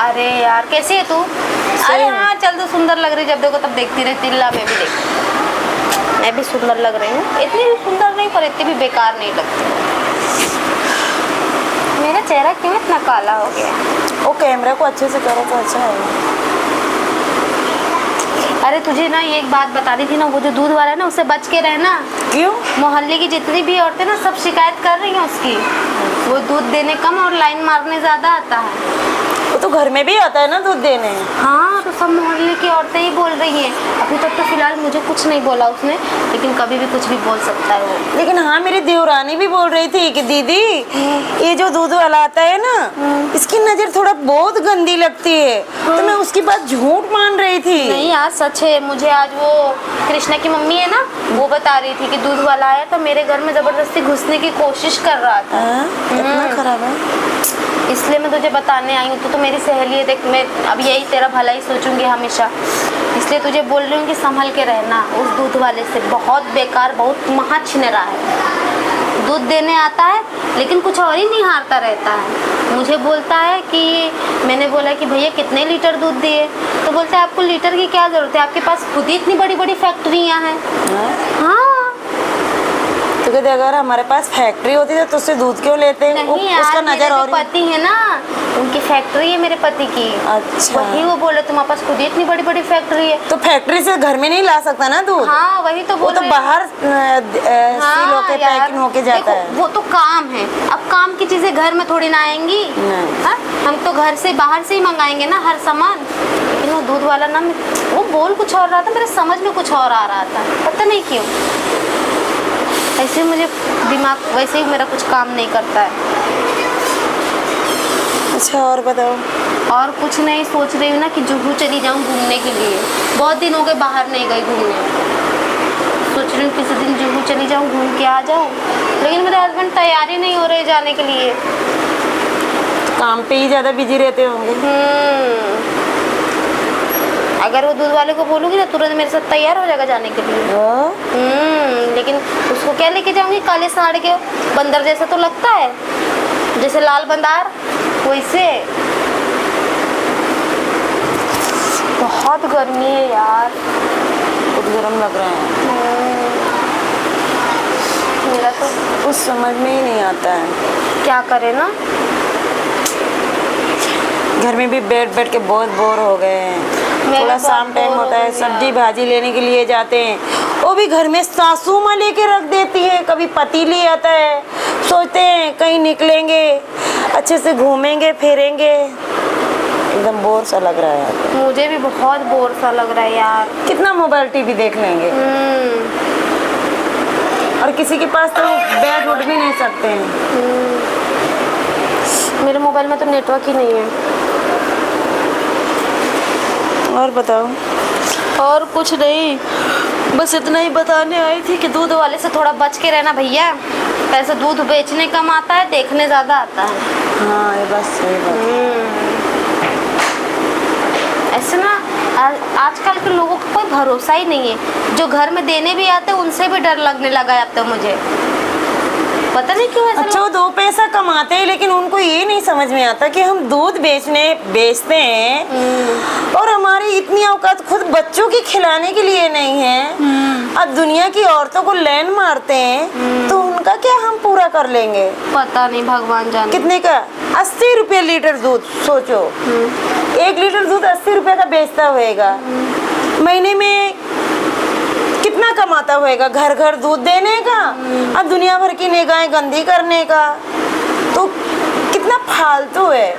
अरे यार कैसी है तू? अरे हाँ चल, तू सुंदर लग रही, जब देखो तब देखती रहती। ला मैं भी देख, मैं भी सुंदर लग रही हूँ। इतनी भी सुंदर नहीं पर इतनी भी बेकार नहीं लगती। मेरा चेहरा क्यों इतना काला हो गया? वो कैमरा को अच्छे से करो तो अच्छा है। अरे तुझे ना ये एक बात बता दी थी ना, वो जो दूध वाला है ना, उससे बच के रहना। क्यों? मोहल्ले की जितनी भी औरतें ना सब शिकायत कर रही हैं उसकी। वो दूध देने कम और लाइन मारने ज्यादा आता है। वो तो घर में भी आता है ना दूध देने। हाँ तो सब मोहल्ले की औरतें ही बोल रही हैं। अभी तक तो फिलहाल मुझे कुछ नहीं बोला उसने, लेकिन कभी भी कुछ भी बोल सकता है वो। लेकिन हाँ, मेरी देवरानी भी बोल रही थी कि दीदी ये जो दूध वाला आता है ना, इसकी नजर थोड़ा बहुत गंदी लगती है। तो मैं उसकी बात झूठ मान रही थी। नहीं यार सच है। मुझे आज वो कृष्णा की मम्मी है ना, वो बता रही थी कि दूध वाला आया तो मेरे घर में जबरदस्ती घुसने की कोशिश कर रहा था। इतना खराब है? इसलिए मैं तुझे बताने आई हूँ। तो मेरी सहेली है, देख मैं अब यही तेरा भला ही सोचूंगी हमेशा, इसलिए तुझे बोल रही हूँ कि संभल के रहना उस दूध वाले से। बहुत बेकार, बहुत महा छिनरा है। दूध देने आता है लेकिन कुछ और ही निहारता रहता है। मुझे बोलता है कि मैंने बोला कि भैया कितने लीटर दूध दिए, तो बोलता है आपको लीटर की क्या ज़रूरत है, आपके पास खुद ही इतनी बड़ी बड़ी फैक्ट्रियाँ हैं। हाँ तो कहते अगर हमारे पास फैक्ट्री होती तो उससे दूध क्यों लेते? नहीं यार, उसका नजर और पति है ना, उनकी फैक्ट्री है मेरे पति की। अच्छा, वही वो बोले तुम्हारे पास खुद ही इतनी बड़ी बड़ी फैक्ट्री है। तो फैक्ट्री से घर में नहीं ला सकता ना दूध? हाँ वही तो बोल वो तो बाहर सील होके पैकिंग होके जाता है। वो तो काम है। अब काम की चीजें घर में थोड़ी ना आएंगी। हम तो घर से बाहर से ही मंगाएंगे ना हर सामान। लेकिन वो दूध वाला ना, वो बोल कुछ और रहा था, मेरे समझ में कुछ और आ रहा था, पता नहीं क्यों। ऐसे मुझे दिमाग वैसे ही मेरा कुछ काम नहीं करता है। अच्छा और बताओ। और कुछ नहीं, सोच रही हूँ ना कि जुहू चली जाऊँ घूमने के लिए। बहुत दिन हो गए बाहर नहीं गई घूमने। सोच रही हूँ किसी दिन जुहू चली जाऊँ, घूम के आ जाऊँ, लेकिन मेरे हस्बैंड तैयार ही नहीं हो रहे जाने के लिए। काम पे ही ज़्यादा बिजी रहते होंगे। अगर वो दूध वाले को बोलूँगी ना तुरंत मेरे साथ तैयार हो जाएगा जाने के लिए। लेकिन उसको क्या लेके जाऊँगी? काले साड़ के बंदर जैसा तो लगता है, जैसे लाल बंदार वैसे। बहुत गर्मी है यार, बहुत गर्म लग रहा है। मेरा तो कुछ समझ में ही नहीं आता है। क्या करे ना, घर में भी बैठ बैठ के बहुत बोर हो गए हैं। थोड़ा शाम टाइम होता है, सब्जी भाजी लेने के लिए जाते हैं, वो भी घर में सासू माँ लेके रख देती है, कभी पति ले आता है। सोचते हैं कहीं निकलेंगे, अच्छे से घूमेंगे फिरेंगे, एकदम बोर सा लग रहा है। मुझे भी बहुत बोर सा लग रहा है यार। कितना मोबाइल टीवी देख लेंगे? और किसी के पास तो बैठ उठ भी नहीं सकते हैं। मेरे मोबाइल में तो नेटवर्क ही नहीं है। और बताओ। और कुछ नहीं, बस इतना ही बताने आई थी कि दूध वाले से थोड़ा बच के रहना भैया। पैसे दूध बेचने कम आता है, देखने ज़्यादा आता है। हाँ ये बस सही बात है। ऐसे ना आजकल के लोगों का कोई भरोसा ही नहीं है। जो घर में देने भी आते हैं उनसे भी डर लगने लगा है अब तो मुझे, पता नहीं क्यों ऐसा। अच्छा वो दो पैसा कमाते हैं, लेकिन उनको ये नहीं समझ में आता कि हम दूध बेचते हैं और हमारी इतनी औकात खुद बच्चों की खिलाने के लिए नहीं है। अब दुनिया की औरतों को लैन मारते हैं, तो उनका क्या हम पूरा कर लेंगे? पता नहीं, भगवान जाने। कितने का? 80 रुपये लीटर दूध। सोचो 1 लीटर दूध 80 रुपये का बेचता होएगा। महीने में कितना कमाता होएगा घर घर दूध देने का, अब दुनिया भर की निगाहें गंदी करने का। तो कितना फालतू है।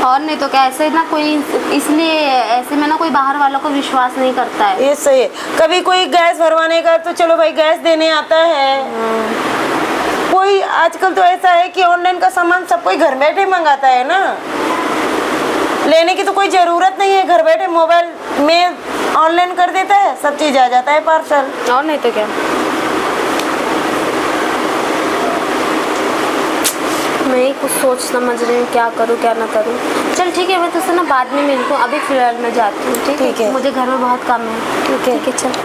और नहीं तो क्या, ऐसे ना कोई, इसलिए ऐसे में ना कोई बाहर वालों को विश्वास नहीं करता है। ये सही है। कभी कोई गैस भरवाने का तो चलो भाई गैस देने आता है। कोई आजकल तो ऐसा है कि ऑनलाइन का सामान सब कोई घर बैठे मंगाता है ना, लेने की तो कोई ज़रूरत नहीं है। घर बैठे मोबाइल में ऑनलाइन कर देता है, सब चीज़ आ जाता है पार्सल। और नहीं तो क्या। मैं ही कुछ सोच समझ रही हूँ क्या करूँ क्या ना करूँ। चल ठीक है, मैं तुझसे ना बाद में मिलती हूँ, अभी फिलहाल मैं जाती हूँ। ठीक है, मुझे घर में बहुत काम है। ठीक है चल।